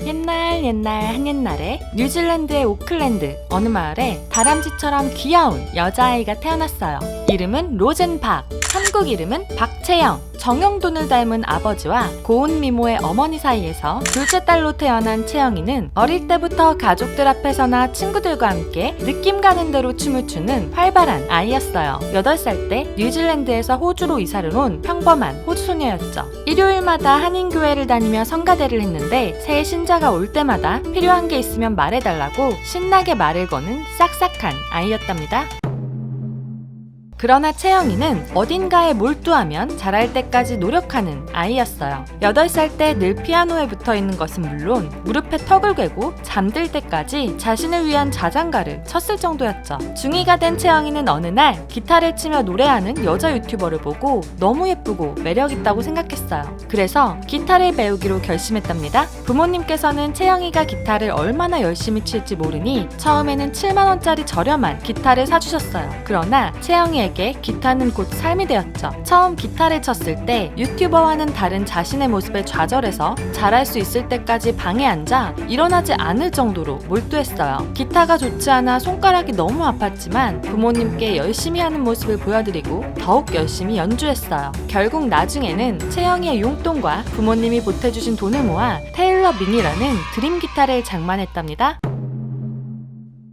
옛날 한옛날에 뉴질랜드의 오클랜드 어느 마을에 다람쥐처럼 귀여운 여자아이가 태어났어요. 이름은 로젠 박. 한국 이름은 박채영. 정형돈을 닮은 아버지와 고운 미모의 어머니 사이에서 둘째 딸로 태어난 채영이는 어릴 때부터 가족들 앞에서나 친구들과 함께 느낌 가는 대로 춤을 추는 활발한 아이였어요. 8살 때 뉴질랜드에서 호주로 이사를 온 평범한 호주 소녀였죠. 일요일마다 한인교회를 다니며 성가대를 했는데 새 신자가 올 때마다 필요한 게 있으면 말해달라고 신나게 말을 거는 싹싹한 아이였답니다. 그러나 채영이는 어딘가에 몰두하면 잘할 때까지 노력하는 아이였어요. 8살 때 늘 피아노에 붙어있는 것은 물론 무릎에 턱을 괴고 잠들 때까지 자신을 위한 자장가를 쳤을 정도였죠. 중2가 된 채영이는 어느 날 기타를 치며 노래하는 여자 유튜버를 보고 너무 예쁘고 매력있다고 생각했어요. 그래서 기타를 배우기로 결심했답니다. 부모님께서는 채영이가 기타를 얼마나 열심히 칠지 모르니 처음에는 7만원짜리 저렴한 기타를 사주셨어요. 그러나 채영이의 기타는 곧 삶이 되었죠. 처음 기타를 쳤을 때 유튜버와는 다른 자신의 모습에 좌절해서 잘할 수 있을 때까지 방에 앉아 일어나지 않을 정도로 몰두했어요. 기타가 좋지 않아 손가락이 너무 아팠지만 부모님께 열심히 하는 모습을 보여드리고 더욱 열심히 연주했어요. 결국 나중에는 채영이의 용돈과 부모님이 보태주신 돈을 모아 테일러 미니라는 드림 기타를 장만했답니다.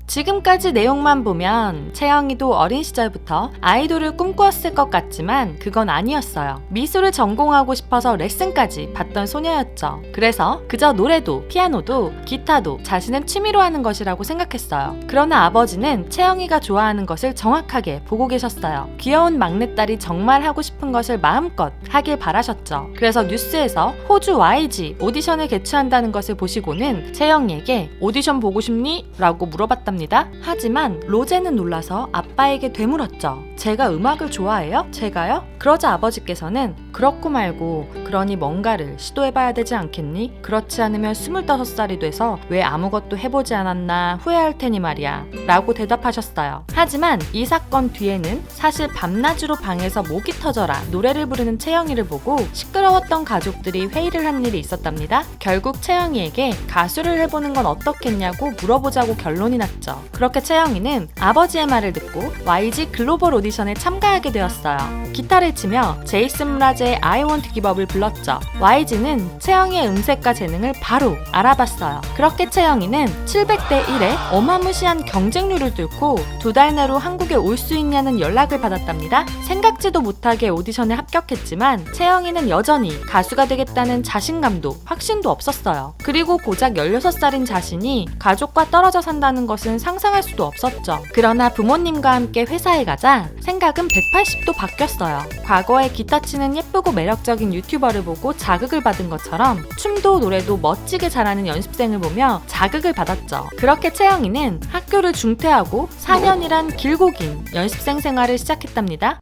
지금까지 내용만 보면 채영이도 어린 시절부터 아이돌을 꿈꾸었을 것 같지만 그건 아니었어요. 미술을 전공하고 싶어서 레슨까지 받던 소녀였죠. 그래서 그저 노래도 피아노도 기타도 자신은 취미로 하는 것이라고 생각했어요. 그러나 아버지는 채영이가 좋아하는 것을 정확하게 보고 계셨어요. 귀여운 막내딸이 정말 하고 싶은 것을 마음껏 하길 바라셨죠. 그래서 뉴스에서 호주 YG 오디션을 개최한다는 것을 보시고는 채영이에게 오디션 보고 싶니? 라고 물어봤답니다. 하지만 로제는 놀라서 아빠에게 되물었죠. 제가 음악을 좋아해요? 제가요? 그러자 아버지께서는 그렇고 말고 그러니 뭔가를 시도해봐야 되지 않겠니? 그렇지 않으면 25살이 돼서 왜 아무것도 해보지 않았나 후회할 테니 말이야 라고 대답하셨어요. 하지만 이 사건 뒤에는 사실 밤낮으로 방에서 목이 터져라 노래를 부르는 채영이를 보고 시끄러웠던 가족들이 회의를 한 일이 있었답니다. 결국 채영이에게 가수를 해보는 건 어떻겠냐고 물어보자고 결론이 났죠. 그렇게 채영이는 아버지의 말을 듣고 YG 글로벌 오디션에 참가하게 되었어요. 기타를 치며 제이슨 무라즈의 I Want to Give Up을 불렀죠. YG는 채영이의 음색과 재능을 바로 알아봤어요. 그렇게 채영이는 700대 1의 어마무시한 경쟁률을 뚫고 2달 내로 한국에 올 수 있냐는 연락을 받았답니다. 생각지도 못하게 오디션에 합격했지만 채영이는 여전히 가수가 되겠다는 자신감도 확신도 없었어요. 그리고 고작 16살인 자신이 가족과 떨어져 산다는 것은 상상할 수도 없었죠. 그러나 부모님과 함께 회사에 가자 생각은 180도 바뀌었어요. 과거에 기타 치는 예쁘고 매력적인 유튜버를 보고 자극을 받은 것처럼 춤도 노래도 멋지게 잘하는 연습생을 보며 자극을 받았죠. 그렇게 채영이는 학교를 중퇴하고 4년이란 길고 긴 연습생 생활을 시작했답니다.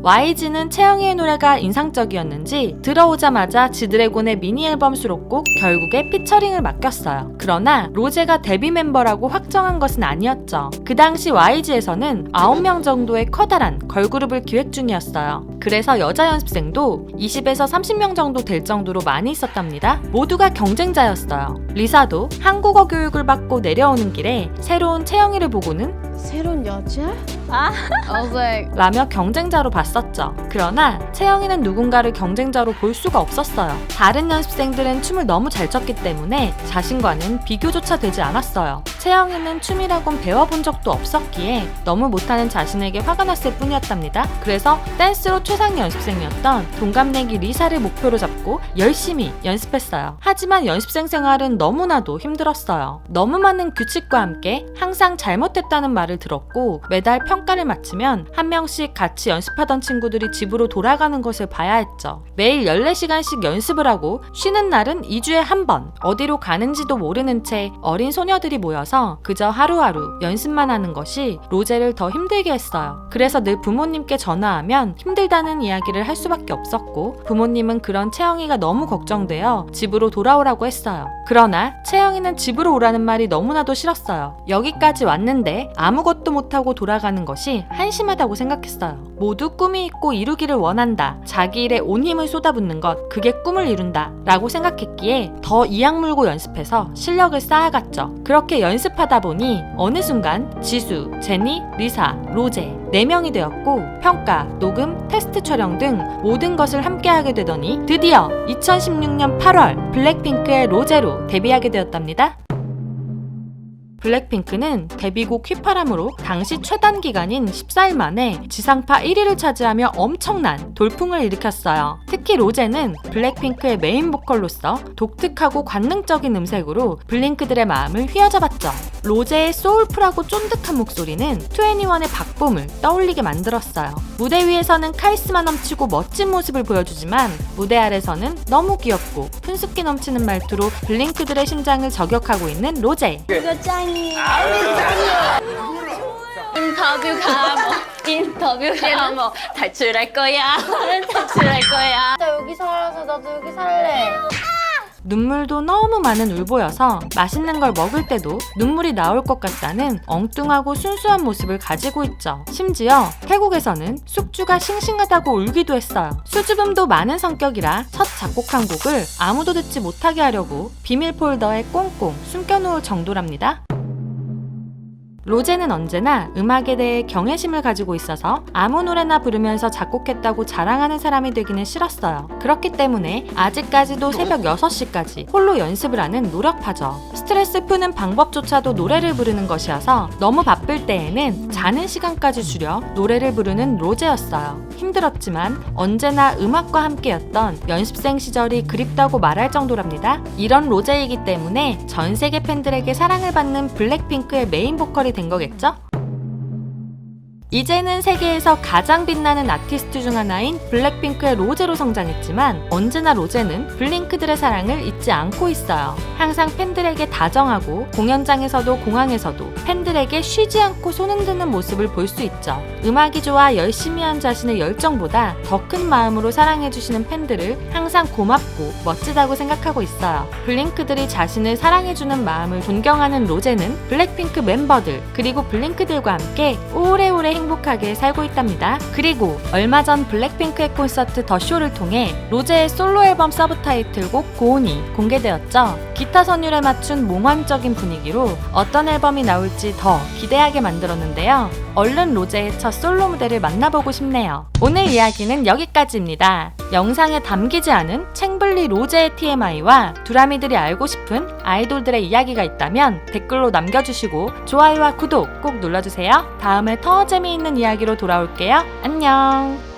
YG는 채영이의 노래가 인상적이었는지 들어오자마자 지드래곤의 미니 앨범 수록곡 결국에 피처링을 맡겼어요. 그러나 로제가 데뷔 멤버라고 확정한 것은 아니었죠. 그 당시 YG에서는 9명 정도의 커다란 걸그룹을 기획 중이었어요. 그래서 여자 연습생도 20에서 30명 정도 될 정도로 많이 있었답니다. 모두가 경쟁자였어요. 리사도 한국어 교육을 받고 내려오는 길에 새로운 채영이를 보고는 새로운 여자? I was like, 라며 경쟁자로 봤었죠. 그러나 채영이는 누군가를 경쟁자로 볼 수가 없었어요. 다른 연습생들은 춤을 너무 잘 췄기 때문에 자신과는 비교조차 되지 않았어요. 채영이는 춤이라곤 배워본 적도 없었기에 너무 못하는 자신에게 화가 났을 뿐이었답니다. 그래서 댄스로 최상 연습생이었던 동갑내기 리사를 목표로 잡고 열심히 연습했어요. 하지만 연습생 생활은 너무나도 힘들었어요. 너무 많은 규칙과 함께 항상 잘못했다는 말을 들었고 매달 평가를 마치면 한 명씩 같이 연습하던 친구들이 집으로 돌아가는 것을 봐야 했죠. 매일 14시간씩 연습을 하고 쉬는 날은 2주에 한 번 어디로 가는지도 모르는 채 어린 소녀들이 모여서 그저 하루하루 연습만 하는 것이 로제를 더 힘들게 했어요. 그래서 늘 부모님께 전화하면 힘들다는 이야기를 할 수밖에 없었고 부모님은 그런 채영이가 너무 걱정되어 집으로 돌아오라고 했어요. 그러나 채영이는 집으로 오라는 말이 너무나도 싫었어요. 여기까지 왔는데 아무것도 못하고 돌아가는 것이 한심하다고 생각했어요. 모두 꿈이 있고 이루기를 원한다. 자기 일에 온 힘을 쏟아붓는 것, 그게 꿈을 이룬다 라고 생각했기에 더 이악 물고 연습해서 실력을 쌓아갔죠. 그렇게 연습하다 보니 어느 순간 지수, 제니, 리사, 로제 4명이 되었고 평가, 녹음, 테스트 촬영 등 모든 것을 함께하게 되더니 드디어 2016년 8월 블랙핑크의 로제로 데뷔하게 되었답니다. 블랙핑크는 데뷔곡 휘파람으로 당시 최단 기간인 14일 만에 지상파 1위를 차지하며 엄청난 돌풍을 일으켰어요. 특히 로제는 블랙핑크의 메인 보컬로서 독특하고 관능적인 음색으로 블링크들의 마음을 휘어잡았죠. 로제의 소울풀하고 쫀득한 목소리는 2NE1의 박봄을 떠올리게 만들었어요. 무대 위에서는 카리스마 넘치고 멋진 모습을 보여주지만 무대 아래서는 너무 귀엽고 푼숙기 넘치는 말투로 블링크들의 심장을 저격하고 있는 로제. 이거 짱이야. 인터뷰가 뭐 탈출할 거야. 탈출할 거야. 나 여기 살아서 나도 여기 살래. 눈물도 너무 많은 울보여서 맛있는 걸 먹을 때도 눈물이 나올 것 같다는 엉뚱하고 순수한 모습을 가지고 있죠. 심지어 태국에서는 숙주가 싱싱하다고 울기도 했어요. 수줍음도 많은 성격이라 첫 작곡한 곡을 아무도 듣지 못하게 하려고 비밀 폴더에 꽁꽁 숨겨놓을 정도랍니다. 로제는 언제나 음악에 대해 경외심을 가지고 있어서 아무 노래나 부르면서 작곡했다고 자랑하는 사람이 되기는 싫었어요. 그렇기 때문에 아직까지도 새벽 6시까지 홀로 연습을 하는 노력파죠. 스트레스 푸는 방법조차도 노래를 부르는 것이어서 너무 바쁠 때에는 자는 시간까지 줄여 노래를 부르는 로제였어요. 힘들었지만 언제나 음악과 함께였던 연습생 시절이 그립다고 말할 정도랍니다. 이런 로제이기 때문에 전 세계 팬들에게 사랑을 받는 블랙핑크의 메인 보컬이 된 거겠죠? 이제는 세계에서 가장 빛나는 아티스트 중 하나인 블랙핑크의 로제로 성장했지만 언제나 로제는 블링크들의 사랑을 잊지 않고 있어요. 항상 팬들에게 다정하고 공연장에서도 공항에서도 팬들에게 쉬지 않고 손흔드는 모습을 볼 수 있죠. 음악이 좋아 열심히 한 자신의 열정보다 더 큰 마음으로 사랑해주시는 팬들을 항상 고맙고 멋지다고 생각하고 있어요. 블링크들이 자신을 사랑해주는 마음을 존경하는 로제는 블랙핑크 멤버들 그리고 블링크들과 함께 오래오래 행복하게 살고 있답니다. 그리고 얼마 전 블랙핑크의 콘서트 더 쇼를 통해 로제의 솔로 앨범 서브 타이틀곡 고온이 공개되었죠. 기타 선율에 맞춘 몽환적인 분위기로 어떤 앨범이 나올지 더 기대하게 만들었는데요. 얼른 로제의 첫 솔로 무대를 만나보고 싶네요. 오늘 이야기는 여기까지입니다. 영상에 담기지 않은 챙블리 로제의 TMI와 두라미들이 알고 싶은 아이돌들의 이야기가 있다면 댓글로 남겨주시고 좋아요와 구독 꼭 눌러주세요. 다음에 더 재미있는 이야기로 돌아올게요. 안녕.